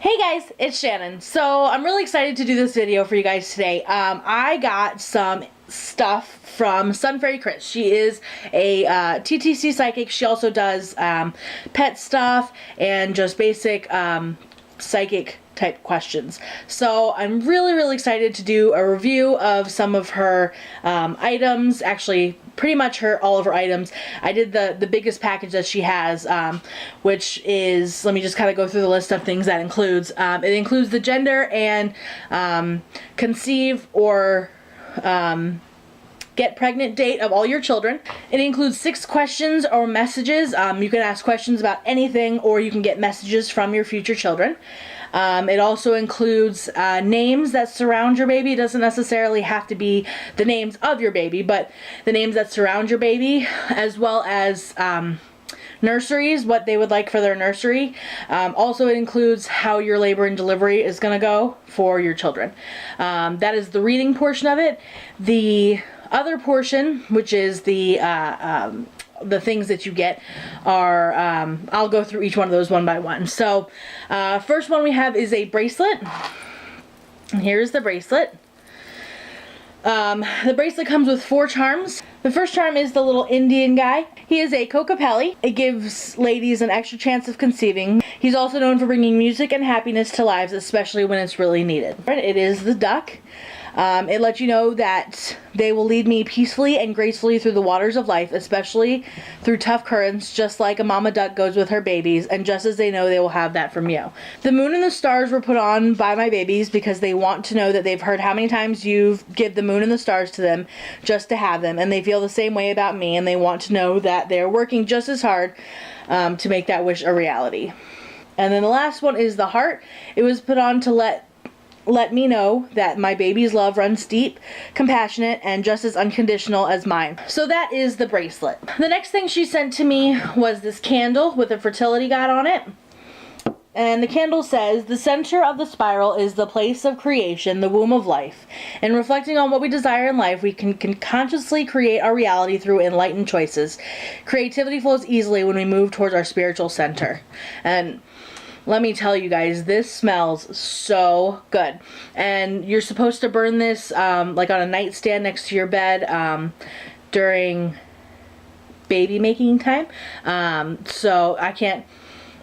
Hey guys, it's Shannon. So I'm really excited to do this video for you guys today. I got some stuff from Sunfairy Chrise. She is a TTC psychic. She also does pet stuff and just basic psychic type questions. So I'm really excited to do a review of some of her items. Actually, pretty much all of her items. I did the biggest package that she has, which is, let me just kind of go through the list of things that includes. It includes the gender and conceive or get pregnant date of all your children. It includes 6 questions or messages. You can ask questions about anything, or you can get messages from your future children. It also includes names that surround your baby. It doesn't necessarily have to be the names of your baby, but the names that surround your baby, as well as nurseries, what they would like for their nursery. Also, it includes how your labor and delivery is going to go for your children. That is the reading portion of it. The other portion, which is the things that you get, are I'll go through each one of those one by one. So first one we have is a bracelet. And here's the bracelet. The bracelet comes with 4 charms. The first charm is the little Indian guy. He is a Kokapelli. It gives ladies an extra chance of conceiving. He's also known for bringing music and happiness to lives, especially when it's really needed. It is the duck. It lets you know that they will lead me peacefully and gracefully through the waters of life, especially through tough currents, just like a mama duck goes with her babies, and just as they know they will have that from you. The moon and the stars were put on by my babies because they want to know that they've heard how many times you've given the moon and the stars to them just to have them, and they feel the same way about me, and they want to know that they're working just as hard to make that wish a reality. And then the last one is the heart. It was put on to let me know that my baby's love runs deep, compassionate, and just as unconditional as mine. So that is the bracelet. The next thing she sent to me was this candle with a fertility guide on it. And the candle says, the center of the spiral is the place of creation, the womb of life. And reflecting on what we desire in life, we can consciously create our reality through enlightened choices. Creativity flows easily when we move towards our spiritual center. And let me tell you guys, this smells so good. And you're supposed to burn this like on a nightstand next to your bed during baby making time. So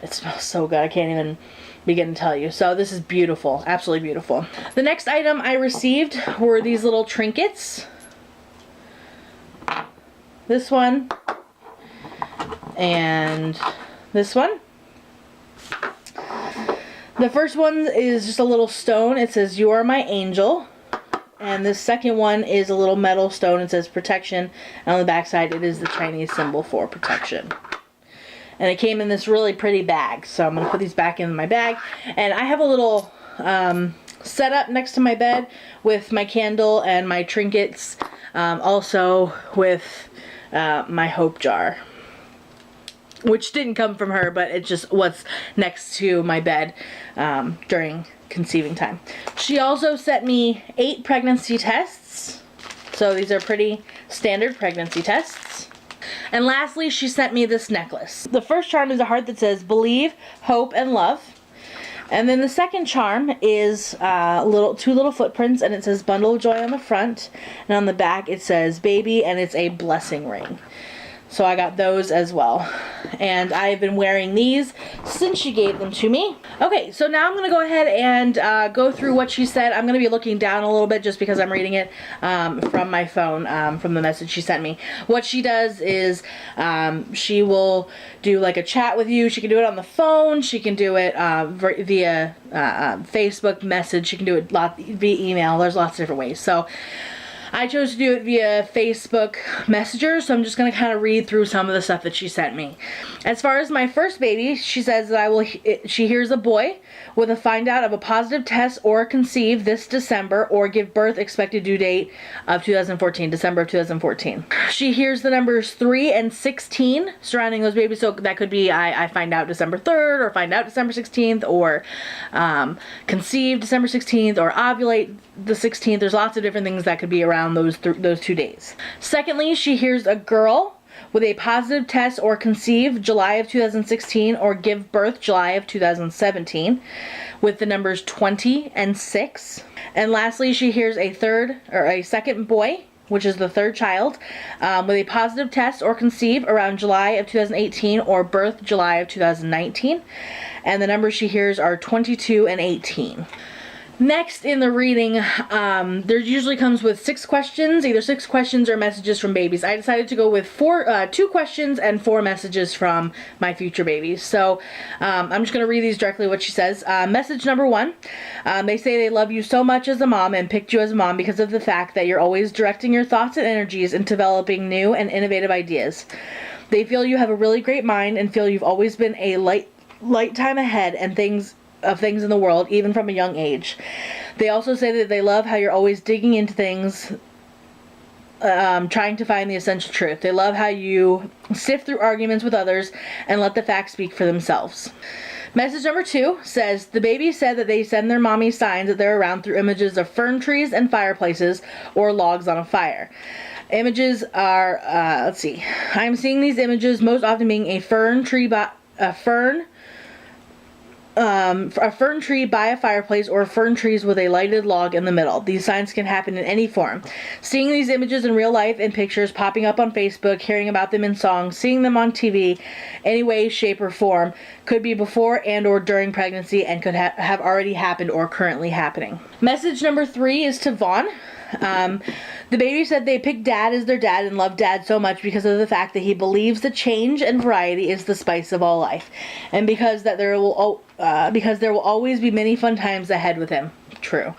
it smells so good. I can't even begin to tell you. So this is beautiful, absolutely beautiful. The next item I received were these little trinkets. This one and this one. The first one is just a little stone. It says, "You are my angel." And the second one is a little metal stone. It says protection. And on the back side, it is the Chinese symbol for protection. And it came in this really pretty bag. So I'm going to put these back in my bag. And I have a little setup next to my bed with my candle and my trinkets. Also with my hope jar, which didn't come from her, but it's just what's next to my bed during conceiving time. She also sent me 8 pregnancy tests. So these are pretty standard pregnancy tests. And lastly, she sent me this necklace. The first charm is a heart that says believe, hope, and love. And then the second charm is 2 little footprints, and it says bundle of joy on the front. And on the back it says baby, and it's a blessing ring. So I got those as well. And I've been wearing these since she gave them to me. Okay, so now I'm going to go ahead and go through what she said. I'm going to be looking down a little bit just because I'm reading it from my phone, from the message she sent me. What she does is she will do like a chat with you. She can do it on the phone. She can do it via Facebook message. She can do it via email. There's lots of different ways. So I chose to do it via Facebook Messenger, so I'm just going to kind of read through some of the stuff that she sent me. As far as my first baby, she says that she hears a boy with a find out of a positive test or conceive this December or give birth expected due date of 2014, December of 2014. She hears the numbers 3 and 16 surrounding those babies, so that could be I find out December 3rd or find out December 16th or conceive December 16th or ovulate the 16th. There's lots of different things that could be around those 2 days. Secondly, she hears a girl with a positive test or conceive July of 2016 or give birth July of 2017 with the numbers 20 and 6. And lastly, she hears a second boy, which is the third child, with a positive test or conceive around July of 2018 or birth July of 2019. And the numbers she hears are 22 and 18. Next in the reading, there usually comes with 6 questions, either 6 questions or messages from babies. I decided to go with 2 questions and 4 messages from my future babies. So I'm just going to read these directly what she says. Message number 1, they say they love you so much as a mom and picked you as a mom because of the fact that you're always directing your thoughts and energies into developing new and innovative ideas. They feel you have a really great mind and feel you've always been a light time ahead and things in the world, even from a young age. They also say that they love how you're always digging into things, trying to find the essential truth. They love how you sift through arguments with others and let the facts speak for themselves. Message number 2 says, the baby said that they send their mommy signs that they're around through images of fern trees and fireplaces or logs on a fire. Images are, let's see, I'm seeing these images most often being a fern tree by a fern tree by a fireplace or fern trees with a lighted log in the middle. These signs can happen in any form. Seeing these images in real life in pictures, popping up on Facebook, hearing about them in songs, seeing them on TV, any way, shape, or form, could be before and or during pregnancy and could have already happened or currently happening. Message number 3 is to Vaughn. The baby said they picked Dad as their dad and love Dad so much because of the fact that he believes that change and variety is the spice of all life, and because there will always be many fun times ahead with him. True.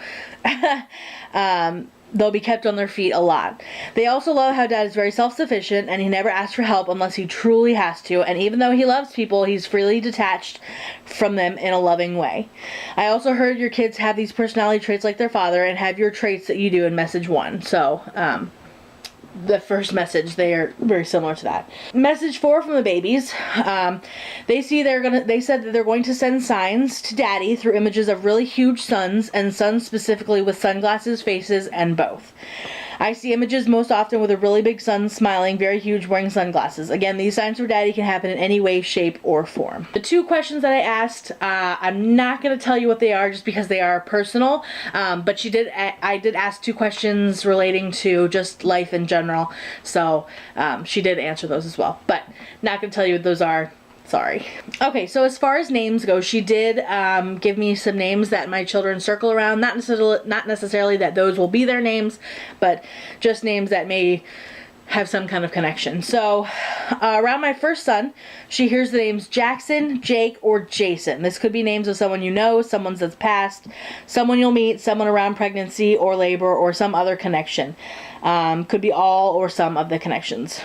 They'll be kept on their feet a lot. They also love how Dad is very self-sufficient and he never asks for help unless he truly has to, and even though he loves people, he's freely detached from them in a loving way. I also heard your kids have these personality traits like their father and have your traits that you do in message 1. So, the first message, they are very similar to that. Message 4 from the babies. They said that they're going to send signs to Daddy through images of really huge suns, and suns specifically with sunglasses, faces, and both. I see images most often with a really big sun smiling, very huge, wearing sunglasses. Again, these signs for Daddy can happen in any way, shape, or form. The 2 questions that I asked, I'm not going to tell you what they are just because they are personal, but I did ask 2 questions relating to just life in general, so she did answer those as well, but not going to tell you what those are. Sorry. Okay, so as far as names go, she did give me some names that my children circle around. Not necessarily that those will be their names, but just names that may have some kind of connection. So around my first son, she hears the names Jackson, Jake, or Jason. This could be names of someone you know, someone that's passed, someone you'll meet, someone around pregnancy or labor, or some other connection. Could be all or some of the connections.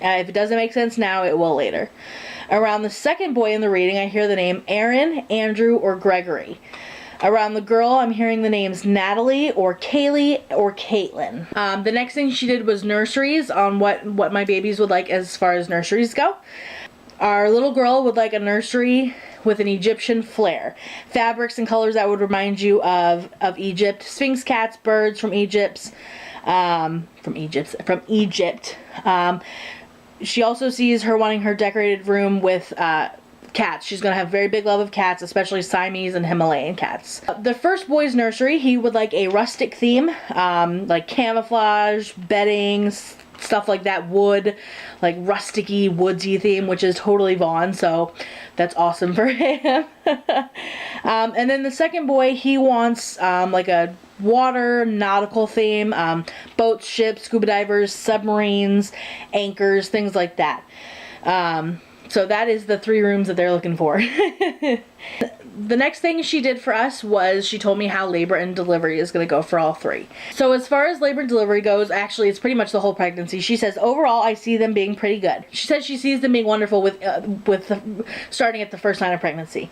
If it doesn't make sense now, it will later. Around the second boy in the reading, I hear the name Aaron, Andrew, or Gregory. Around the girl, I'm hearing the names Natalie, or Kaylee, or Caitlin. The next thing she did was nurseries on what my babies would like as far as nurseries go. Our little girl would like a nursery with an Egyptian flair. Fabrics and colors that would remind you of Egypt. Sphinx cats, birds from Egypt. She also sees her wanting her decorated room with cats. She's going to have very big love of cats, especially Siamese and Himalayan cats. The first boy's nursery, he would like a rustic theme, like camouflage, bedding, stuff like that, wood, like rusticy, woodsy theme, which is totally Vaughn, so that's awesome for him. And then the second boy, he wants like a water nautical theme, boats, ships, scuba divers, submarines, anchors, things like that. So that is the 3 rooms that they're looking for. The next thing she did for us was she told me how labor and delivery is going to go for all 3. So as far as labor and delivery goes, actually it's pretty much the whole pregnancy. She says overall I see them being pretty good. She says she sees them being wonderful with starting at the first sign of pregnancy.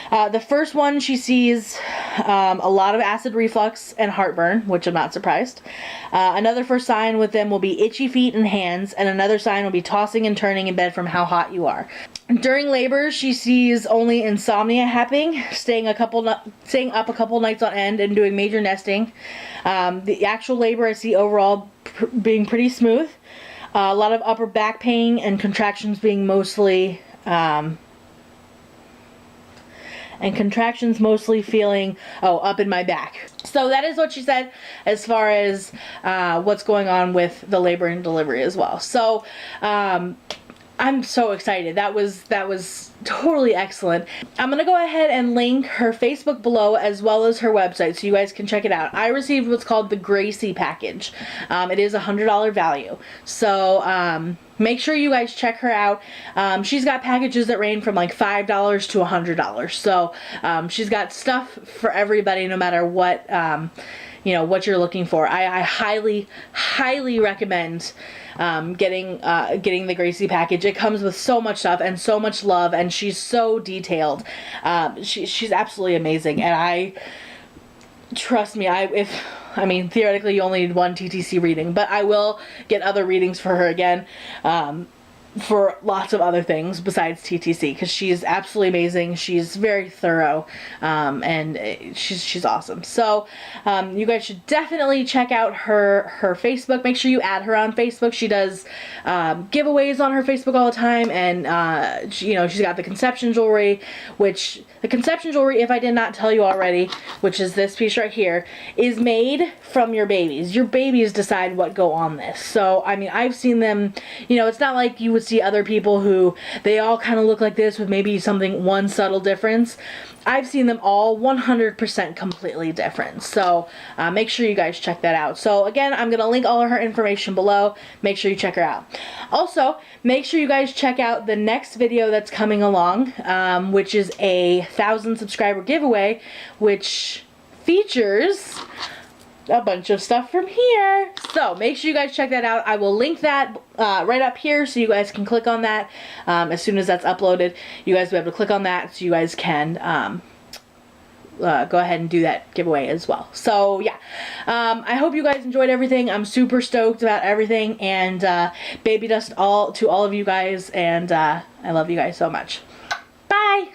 The first one, she sees a lot of acid reflux and heartburn, which I'm not surprised. Another first sign with them will be itchy feet and hands, and another sign will be tossing and turning in bed from how hot you are. During labor, she sees only insomnia happening, staying up a couple nights on end and doing major nesting. The actual labor I see overall being pretty smooth. A lot of upper back pain and contractions being mostly, feeling, up in my back. So that is what she said as far as what's going on with the labor and delivery as well. So I'm so excited. That was totally excellent. I'm gonna go ahead and link her Facebook below as well as her website so you guys can check it out. I received what's called the Gracie package. It is $100 value. So make sure you guys check her out. She's got packages that range from like $5 to $100. So she's got stuff for everybody, no matter what what you're looking for. I highly recommend getting the Gracie package. It comes with so much stuff and so much love, and she's so detailed. She's absolutely amazing, and trust me, theoretically you only need one TTC reading, but I will get other readings for her again, for lots of other things besides TTC, because she's absolutely amazing. She's very thorough, and she's awesome. So you guys should definitely check out her Facebook. Make sure you add her on Facebook. She does giveaways on her Facebook all the time, and she's got the conception jewelry, which the conception jewelry, if I did not tell you already, which is this piece right here, is made from your babies. Your babies decide what go on this. So I've seen them. It's not like you would see other people who they all kind of look like this with maybe one subtle difference. I've seen them all 100% completely different. So make sure you guys check that out. So again, I'm going to link all of her information below. Make sure you check her out. Also, make sure you guys check out the next video that's coming along, which is a 1,000 subscriber giveaway, which features a bunch of stuff from here. So make sure you guys check that out. I will link that right up here so you guys can click on that. As soon as that's uploaded, you guys will be able to click on that so you guys can go ahead and do that giveaway as well. So yeah, I hope you guys enjoyed everything. I'm super stoked about everything, and baby dust to all of you guys, and I love you guys so much.